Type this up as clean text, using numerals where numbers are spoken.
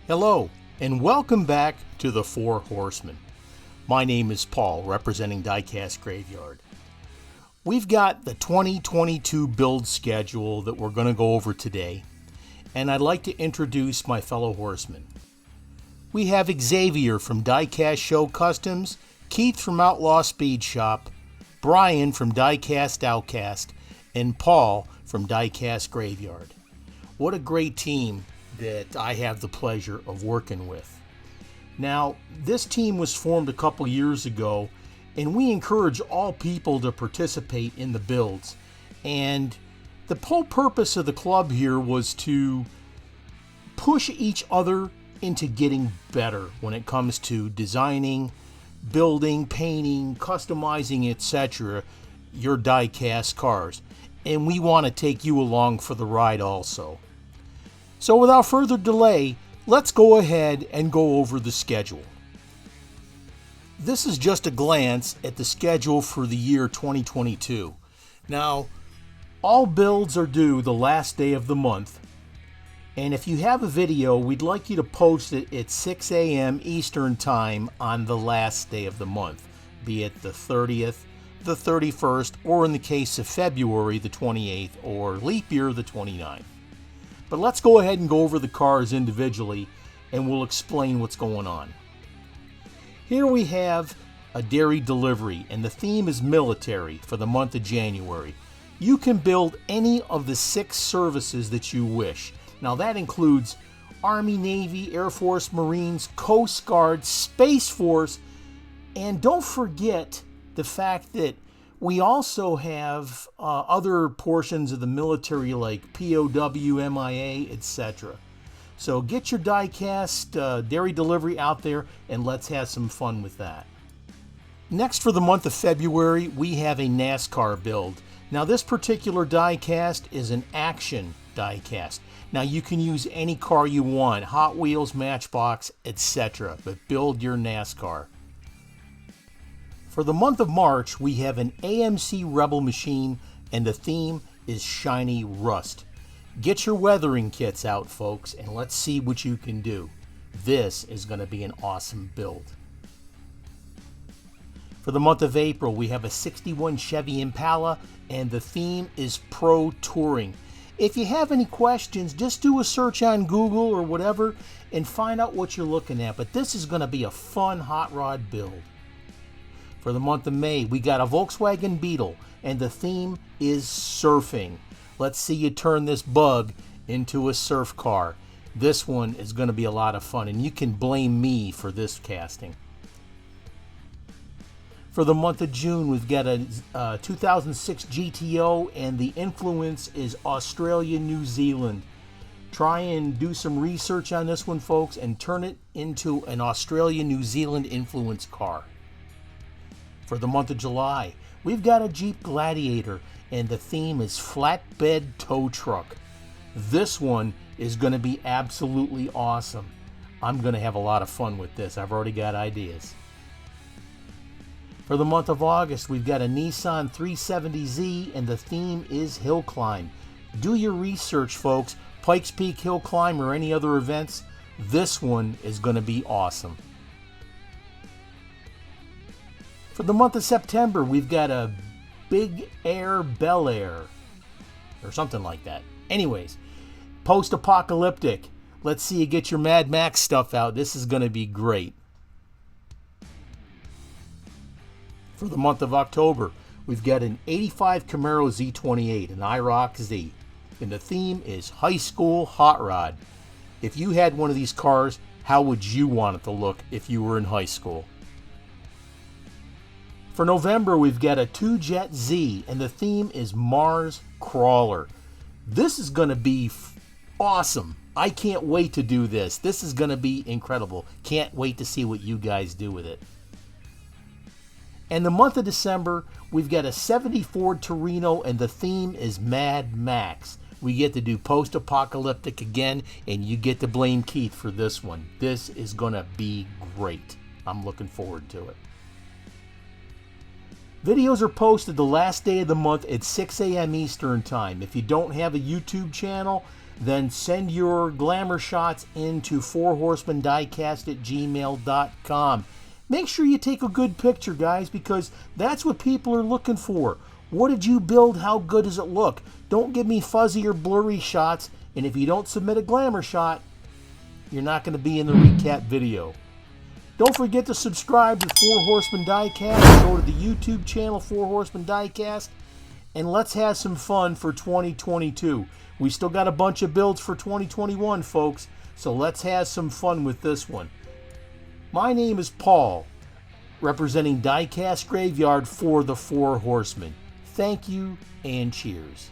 Hello, and welcome back to the Four Horsemen. My name is Paul, representing Diecast Graveyard. We've got the 2022 build schedule that we're going to go over today, and I'd like to introduce my fellow horsemen. We have Xavier from Diecast Show Customs, Keith from Outlaw Speed Shop, Brian from Diecast Outcast, and Paul from Diecast Graveyard. What a great team that I have the pleasure of working with. Now, this team was formed a couple years ago, and we encourage all people to participate in the builds. And the whole purpose of the club here was to push each other into getting better when it comes to designing, building, painting, customizing, etc. your die-cast cars. And we want to take you along for the ride also. So without further delay, let's go ahead and go over the schedule. This is just a glance at the schedule for the year 2022. Now, all builds are due the last day of the month. And if you have a video, we'd like you to post it at 6 a.m. Eastern Time on the last day of the month, be it the 30th, the 31st, or in the case of February, the 28th, or leap year, the 29th. But let's go ahead and go over the cars individually, and we'll explain what's going on. Here we have a dairy delivery, and the theme is military for the month of January. You can build any of the 6 services that you wish. Now that includes Army, Navy, Air Force, Marines, Coast Guard, Space Force, and don't forget the fact that we also have other portions of the military like POW, MIA, etc. So get your die-cast dairy delivery out there and let's have some fun with that. Next, for the month of February, we have a NASCAR build. Now this particular die-cast is an action die-cast. Now you can use any car you want, Hot Wheels, Matchbox, etc. But build your NASCAR. For the month of March, we have an AMC Rebel machine, and the theme is Shiny Rust. Get your weathering kits out, folks, and let's see what you can do. This is going to be an awesome build. For the month of April, we have a 61 Chevy Impala, and the theme is Pro Touring. If you have any questions, just do a search on Google or whatever and find out what you're looking at. But this is going to be a fun hot rod build. For the month of May, we got a Volkswagen Beetle, and the theme is surfing. Let's see you turn this bug into a surf car. This one is going to be a lot of fun, and you can blame me for this casting. For the month of June, we've got a 2006 GTO, and the influence is Australia, New Zealand. Try and do some research on this one, folks, and turn it into an Australia, New Zealand influence car. For the month of July, we've got a Jeep Gladiator, and the theme is Flatbed Tow Truck. This one is going to be absolutely awesome. I'm going to have a lot of fun with this. I've already got ideas. For the month of August, we've got a Nissan 370Z, and the theme is Hill Climb. Do your research, folks. Pikes Peak Hill Climb or any other events, this one is going to be awesome. For the month of September, we've got a Bel Air, or something like that. Anyways, post-apocalyptic. Let's see you get your Mad Max stuff out. This is going to be great. For the month of October, we've got an 85 Camaro Z28, an IROC Z. And the theme is High School Hot Rod. If you had one of these cars, how would you want it to look if you were in high school? For November, we've got a 2-Jet Z, and the theme is Mars Crawler. This is going to be awesome. I can't wait to do this. This is going to be incredible. Can't wait to see what you guys do with it. And the month of December, we've got a 70 Ford Torino, and the theme is Mad Max. We get to do post-apocalyptic again, and you get to blame Keith for this one. This is going to be great. I'm looking forward to it. Videos are posted the last day of the month at 6 a.m. Eastern Time. If you don't have a YouTube channel, then send your glamour shots into 4horsemendiecast@gmail.com. Make sure you take a good picture, guys, because that's what people are looking for. What did you build? How good does it look? Don't give me fuzzy or blurry shots, and if you don't submit a glamour shot, you're not going to be in the recap video. Don't forget to subscribe to 4 Horsemen Diecast. Go to the YouTube channel 4 Horsemen Diecast, and let's have some fun for 2022. We still got a bunch of builds for 2021, folks, so let's have some fun with this one. My name is Paul, representing Diecast Graveyard for the 4 Horsemen. Thank you and cheers.